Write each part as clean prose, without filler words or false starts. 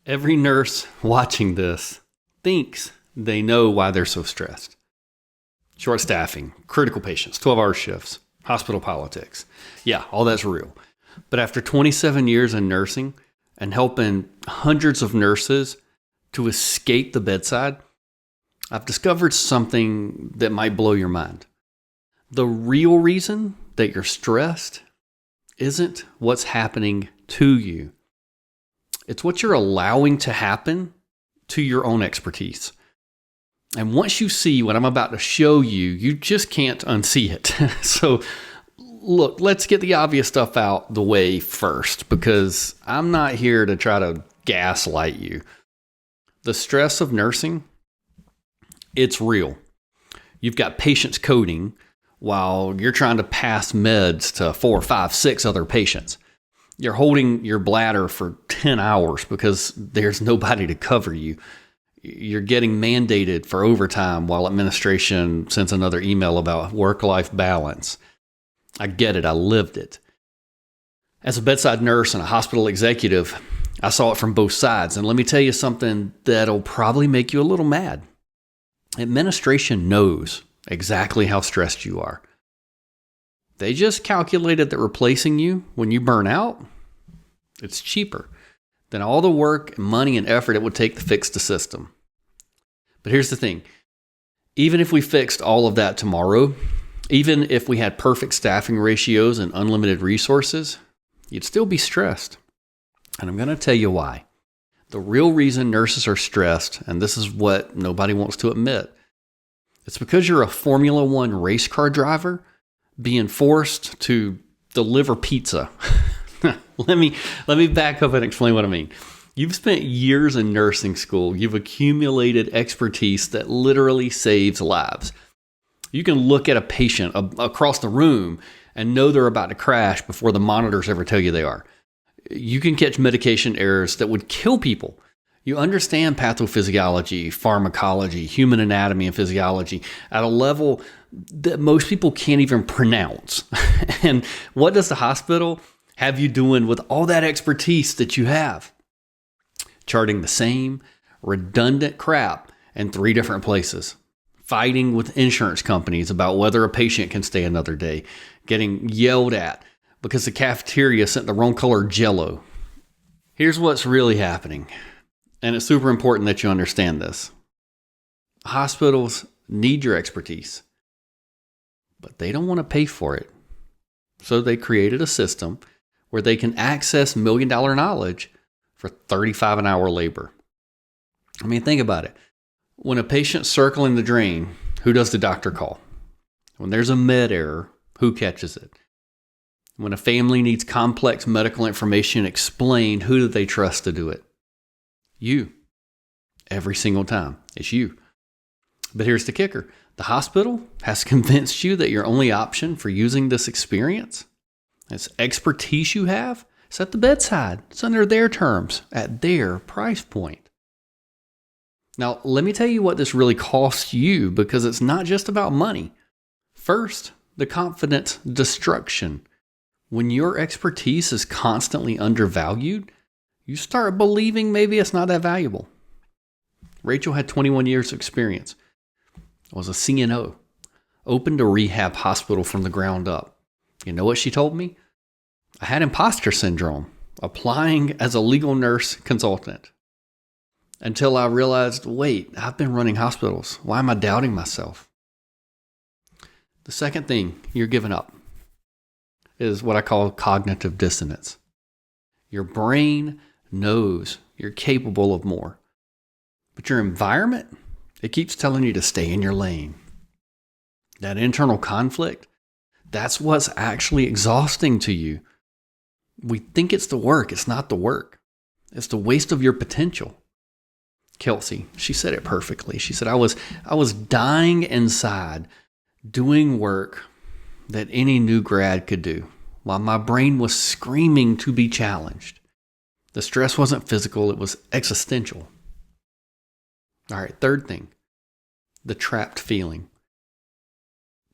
Every nurse watching this thinks they know why they're so stressed. Short staffing, critical patients, 12-hour shifts, hospital politics. Yeah, all that's real. But after 27 years in nursing and helping hundreds of nurses to escape the bedside, I've discovered something that might blow your mind. The real reason that you're stressed isn't what's happening to you. It's what you're allowing to happen to your own expertise. And once you see what I'm about to show you, you just can't unsee it. So look, let's get the obvious stuff out the way first, because I'm not here to try to gaslight you. The stress of nursing, it's real. You've got patients coding while you're trying to pass meds to 4, 5, 6 other patients. You're holding your bladder for 10 hours because there's nobody to cover you. You're getting mandated for overtime while administration sends another email about work-life balance. I get it. I lived it. As a bedside nurse and a hospital executive, I saw it from both sides. And let me tell you something that'll probably make you a little mad. Administration knows exactly how stressed you are. They just calculated that replacing you when you burn out, it's cheaper than all the work, money, and effort it would take to fix the system. But here's the thing. Even if we fixed all of that tomorrow, even if we had perfect staffing ratios and unlimited resources, you'd still be stressed. And I'm going to tell you why. The real reason nurses are stressed, and this is what nobody wants to admit, it's because you're a Formula One race car driver being forced to deliver pizza. Let me back up and explain what I mean. You've spent years in nursing school. You've accumulated expertise that literally saves lives. You can look at a patient across the room and know they're about to crash before the monitors ever tell you they are. You can catch medication errors that would kill people. You understand pathophysiology, pharmacology, human anatomy, and physiology at a level that most people can't even pronounce. And what does the hospital have you doing with all that expertise that you have? Charting the same redundant crap in 3 different places. Fighting with insurance companies about whether a patient can stay another day. Getting yelled at because the cafeteria sent the wrong color Jell-O. Here's what's really happening. And it's super important that you understand this. Hospitals need your expertise, but they don't want to pay for it. So they created a system where they can access million-dollar knowledge for $35 an hour labor. I mean, think about it. When a patient's circling the drain, who does the doctor call? When there's a med error, who catches it? When a family needs complex medical information explained, who do they trust to do it? You. Every single time. It's you. But here's the kicker. The hospital has convinced you that your only option for using this experience, this expertise you have, is at the bedside. It's under their terms, at their price point. Now, let me tell you what this really costs you, because it's not just about money. First, the confidence destruction. When your expertise is constantly undervalued, you start believing maybe it's not that valuable. Rachel had 21 years of experience. Was a CNO, opened a rehab hospital from the ground up. You know what she told me? I had imposter syndrome applying as a legal nurse consultant until I realized, wait, I've been running hospitals. Why am I doubting myself? The second thing you're giving up is what I call cognitive dissonance. Your brain knows you're capable of more, but your environment, it keeps telling you to stay in your lane. That internal conflict, that's what's actually exhausting to you. We think it's the work. It's not the work. It's the waste of your potential. Kelsey, she said it perfectly. She said, I was dying inside doing work that any new grad could do while my brain was screaming to be challenged. The stress wasn't physical. It was existential. All right, third thing, the trapped feeling.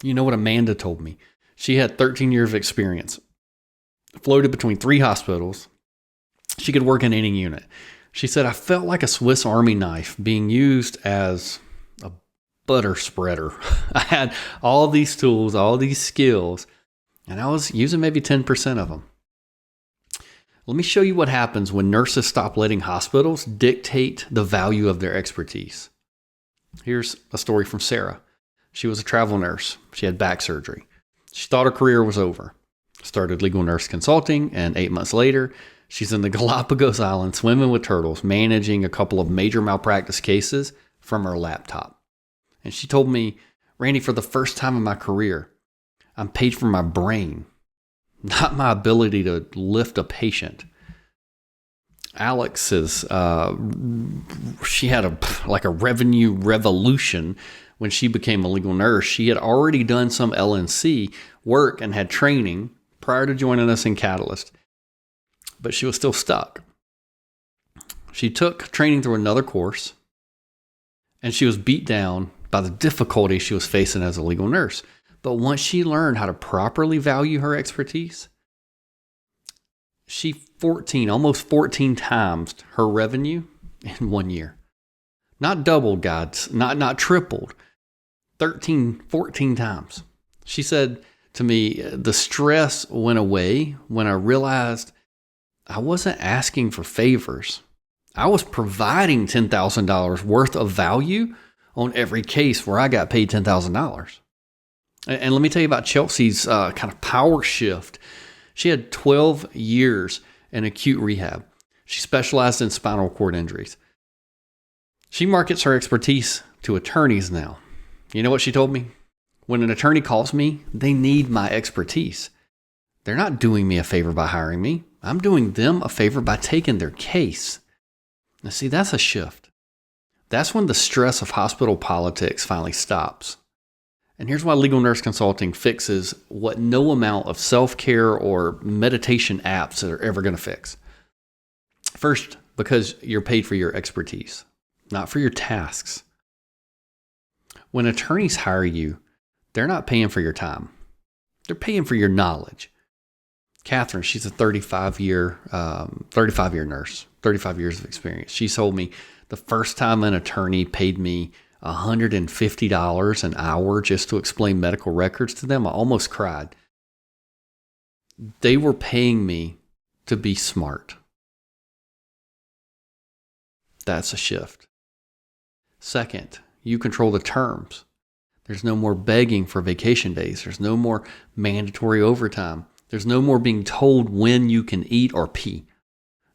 You know what Amanda told me? She had 13 years of experience, floated between 3 hospitals. She could work in any unit. She said, I felt like a Swiss Army knife being used as a butter spreader. I had all these tools, all these skills, and I was using maybe 10% of them. Let me show you what happens when nurses stop letting hospitals dictate the value of their expertise. Here's a story from Sarah. She was a travel nurse. She had back surgery. She thought her career was over. Started legal nurse consulting, and 8 months later, she's in the Galapagos Islands swimming with turtles, managing a couple of major malpractice cases from her laptop. And she told me, Randy, for the first time in my career, I'm paid for my brain, not my ability to lift a patient. Alex is, she had a revenue revolution when she became a legal nurse. She had already done some LNC work and had training prior to joining us in Catalyst, but she was still stuck. She took training through another course, and she was beat down by the difficulty she was facing as a legal nurse. But once she learned how to properly value her expertise, she almost 14 times her revenue in 1 year. Not doubled, guys, not tripled, 13, 14 times. She said to me, the stress went away when I realized I wasn't asking for favors. I was providing $10,000 worth of value on every case where I got paid $10,000. And let me tell you about Chelsea's kind of power shift. She had 12 years in acute rehab. She specialized in spinal cord injuries. She markets her expertise to attorneys now. You know what she told me? When an attorney calls me, they need my expertise. They're not doing me a favor by hiring me. I'm doing them a favor by taking their case. Now, see, that's a shift. That's when the stress of hospital politics finally stops. And here's why legal nurse consulting fixes what no amount of self-care or meditation apps are ever going to fix. First, because you're paid for your expertise, not for your tasks. When attorneys hire you, they're not paying for your time. They're paying for your knowledge. Catherine, she's a 35-year nurse, 35 years of experience. She told me the first time an attorney paid me $150 an hour just to explain medical records to them, I almost cried. They were paying me to be smart. That's a shift. Second, you control the terms. There's no more begging for vacation days. There's no more mandatory overtime. There's no more being told when you can eat or pee.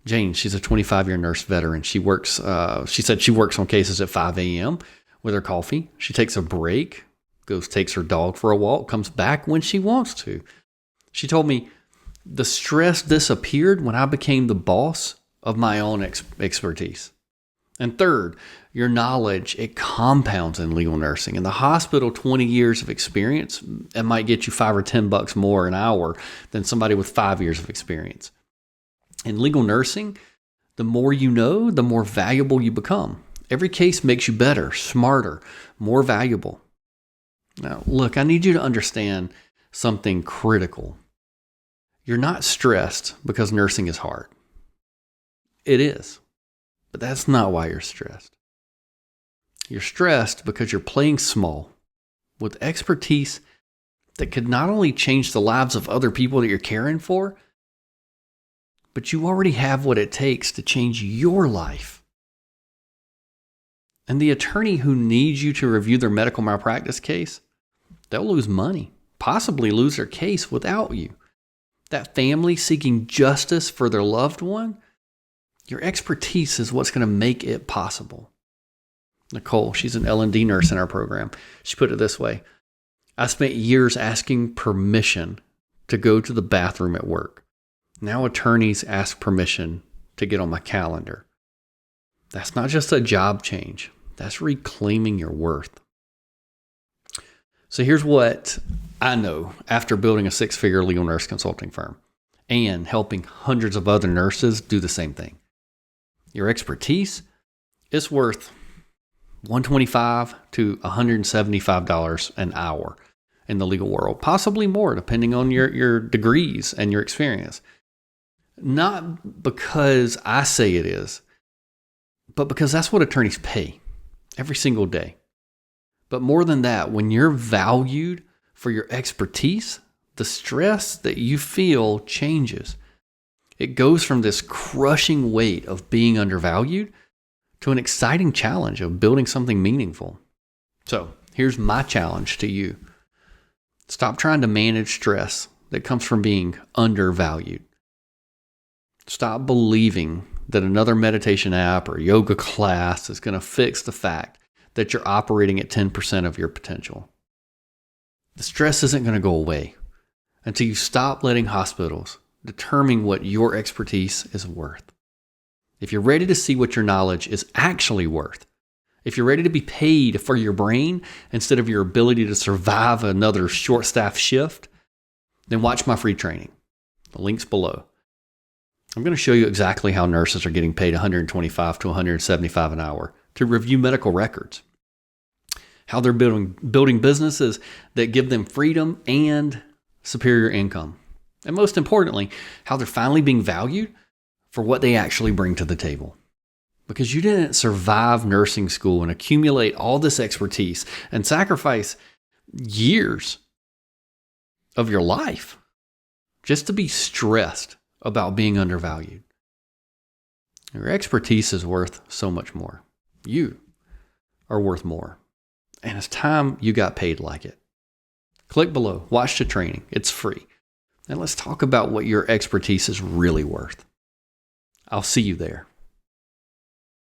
Jane, she's a 25-year nurse veteran. She said she works on cases at 5 a.m. with her coffee. She takes a break, takes her dog for a walk, comes back when she wants to. She told me the stress disappeared when I became the boss of my own expertise. And third, your knowledge, it compounds in legal nursing. In the hospital, 20 years of experience, it might get you $5 or $10 more an hour than somebody with 5 years of experience. In legal nursing, the more you know, the more valuable you become. Every case makes you better, smarter, more valuable. Now, look, I need you to understand something critical. You're not stressed because nursing is hard. It is. But that's not why you're stressed. You're stressed because you're playing small with expertise that could not only change the lives of other people that you're caring for, but you already have what it takes to change your life. And the attorney who needs you to review their medical malpractice case, they'll lose money, possibly lose their case without you. That family seeking justice for their loved one, your expertise is what's going to make it possible. Nicole, she's an L&D nurse in our program. She put it this way: I spent years asking permission to go to the bathroom at work. Now attorneys ask permission to get on my calendar. That's not just a job change. That's reclaiming your worth. So here's what I know after building a 6-figure legal nurse consulting firm and helping hundreds of other nurses do the same thing. Your expertise is worth $125 to $175 an hour in the legal world, possibly more depending on your degrees and your experience. Not because I say it is, but because that's what attorneys pay every single day. But more than that, when you're valued for your expertise, the stress that you feel changes. It goes from this crushing weight of being undervalued to an exciting challenge of building something meaningful. So here's my challenge to you. Stop trying to manage stress that comes from being undervalued. Stop believing that another meditation app or yoga class is going to fix the fact that you're operating at 10% of your potential. The stress isn't going to go away until you stop letting hospitals determine what your expertise is worth. If you're ready to see what your knowledge is actually worth, if you're ready to be paid for your brain instead of your ability to survive another short-staffed shift, then watch my free training. The link's below. I'm going to show you exactly how nurses are getting paid $125 to $175 an hour to review medical records, how they're building businesses that give them freedom and superior income, and most importantly, how they're finally being valued for what they actually bring to the table. Because you didn't survive nursing school and accumulate all this expertise and sacrifice years of your life just to be stressed about being undervalued. Your expertise is worth so much more. You are worth more. And it's time you got paid like it. Click below, watch the training. It's free. And let's talk about what your expertise is really worth. I'll see you there.